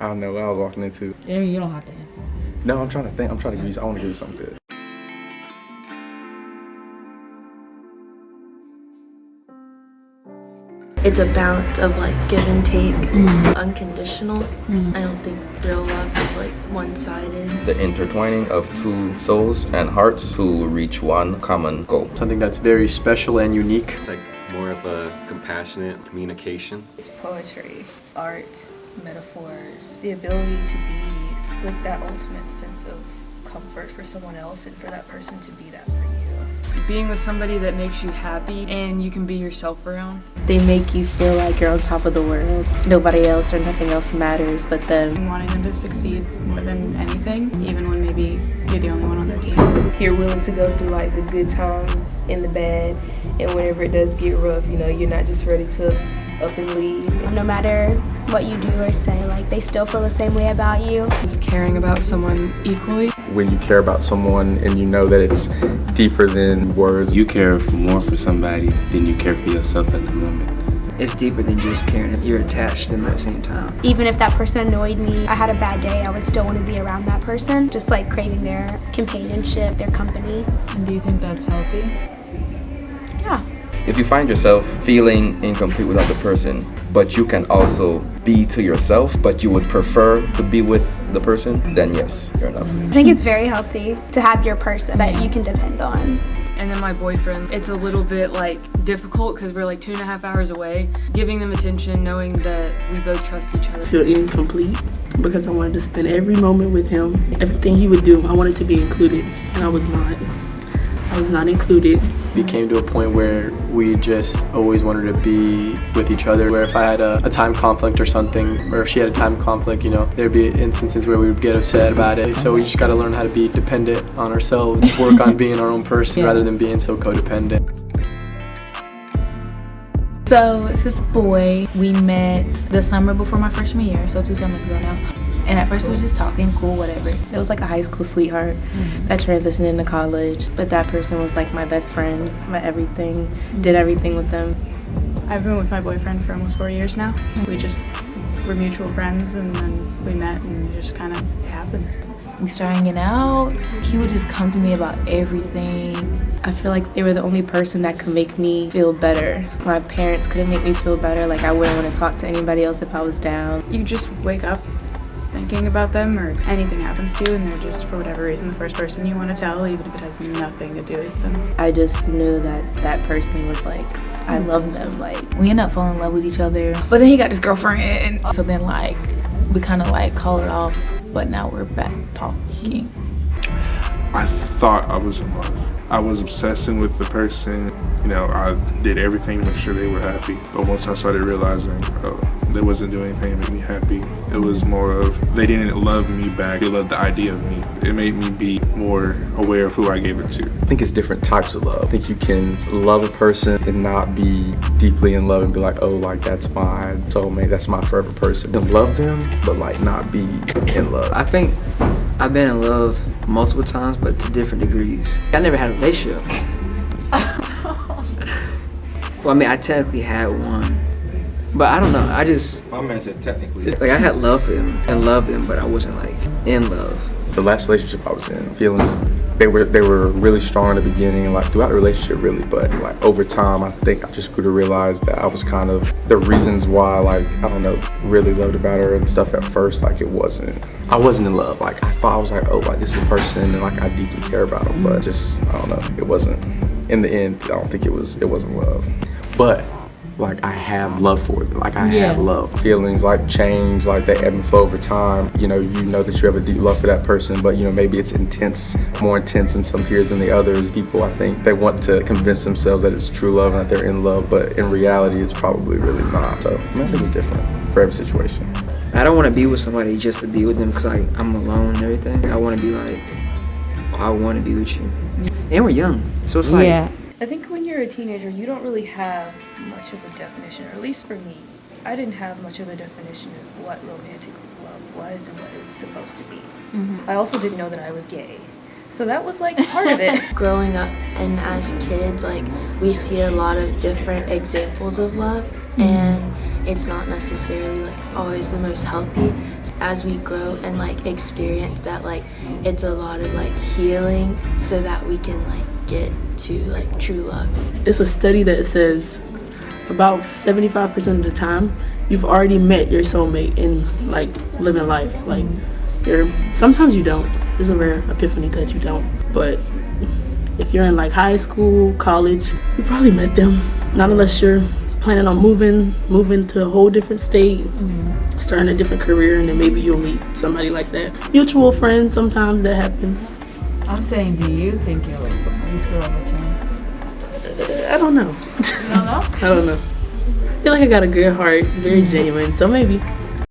I don't know what I was walking into. I mean, you don't have to answer. No, I'm trying to think. I want to give you something good. It's a balance of like give and take, unconditional. I don't think real love is like one-sided. The intertwining of two souls and hearts to reach one common goal. Something that's very special and unique. It's like more of a compassionate communication. It's poetry, it's art, metaphors, the ability to be like that ultimate sense of comfort for someone else and for that person to be that for you. Being with somebody that makes you happy and you can be yourself around. They make you feel like you're on top of the world. Nobody else or nothing else matters but them. Wanting them to succeed more than anything, even when maybe you're the only one on their team. You're willing to go through like the good times and the bad, and whenever it does get rough, you know, you're not just ready to up and leave. No matter what you do or say, like they still feel the same way about you. Just caring about someone equally. When you care about someone and you know that it's deeper than words. You care more for somebody than you care for yourself at the moment. It's deeper than just caring. You're attached to them at the same time. Even if that person annoyed me, I had a bad day, I would still want to be around that person, just like craving their companionship, their company. And do you think that's healthy? Yeah. If you find yourself feeling incomplete without the person, but you can also be to yourself, but you would prefer to be with the person, then yes, you're enough. I think it's very healthy to have your person that you can depend on. And then my boyfriend, it's a little bit like difficult because we're like 2.5 hours away. Giving them attention, knowing that we both trust each other. I feel incomplete because I wanted to spend every moment with him. Everything he would do, I wanted to be included, and I was not. I was not included. We came to a point where we just always wanted to be with each other, where if I had a time conflict or something, or if she had a time conflict, you know, there'd be instances where we would get upset about it. So we just got to learn how to be dependent on ourselves, work on being our own person rather than being so codependent. So this boy, we met the summer before my freshman year, so 2 summers ago now. And at first we was just talking, cool, whatever. It was like a high school sweetheart that transitioned into college, but that person was like my best friend, my everything, did everything with them. I've been with my boyfriend for almost 4 years now. We just were mutual friends, and then we met and it just kind of happened. We started hanging out. He would just come to me about everything. I feel like they were the only person that could make me feel better. My parents couldn't make me feel better. Like I wouldn't want to talk to anybody else if I was down. You just wake up thinking about them, or anything happens to you and they're just, for whatever reason, the first person you want to tell, even if it has nothing to do with them. I just knew that that person was like, I love them. Like we ended up falling in love with each other, but then he got his girlfriend, so then like we kind of like called it off, but now we're back talking. I thought I was in love. I was obsessing with the person. You know, I did everything to make sure they were happy. But once I started realizing, they wasn't doing anything to make me happy. It was more of, they didn't love me back. They loved the idea of me. It made me be more aware of who I gave it to. I think it's different types of love. I think you can love a person and not be deeply in love and be like, oh, like that's my soulmate, that's my forever person. And love them, but like not be in love. I think I've been in love multiple times, but to different degrees. I never had a relationship. Well, I mean, I technically had one, but I don't know. I just, My man said technically. like, I had love for them and loved them, but I wasn't like in love. The last relationship I was in, feelings, they were really strong in the beginning, like throughout the relationship really, but like over time I think I just grew to realize that I was kind of the reasons why, like, I don't know, really loved about her and stuff at first. Like I wasn't in love. Like I thought I was like, oh, like this is a person and like I deeply care about them, but just, I don't know, it wasn't. In the end, I don't think it wasn't love. But like I have love for it. Like I have love. Feelings like change, like they ebb and flow over time. You know that you have a deep love for that person, but you know, maybe it's intense, more intense in some periods than the others. People, I think, they want to convince themselves that it's true love and that they're in love, but in reality, it's probably really not. So I think it's different for every situation. I don't want to be with somebody just to be with them because I'm alone and everything. I want to be like, I want to be with you. And we're young, so it's like, I think when you're a teenager, you don't really have much of a definition, or at least for me, I didn't have much of a definition of what romantic love was and what it was supposed to be. I also didn't know that I was gay, so that was like part of it. Growing up and as kids, like we see a lot of different examples of love, and it's not necessarily like always the most healthy. As we grow and like experience that, like it's a lot of like healing so that we can like get to like true love. It's a study that says about 75% of the time you've already met your soulmate in like living life. Like sometimes you don't. There's a rare epiphany that you don't. But if you're in like high school, college, you probably met them. Not unless you're planning on moving to a whole different state, starting a different career, and then maybe you'll meet somebody like that. Mutual friends, sometimes that happens. I'm saying, do you think you still have a chance? I don't know. You don't know? I don't know. I feel like I got a good heart, very genuine, so maybe.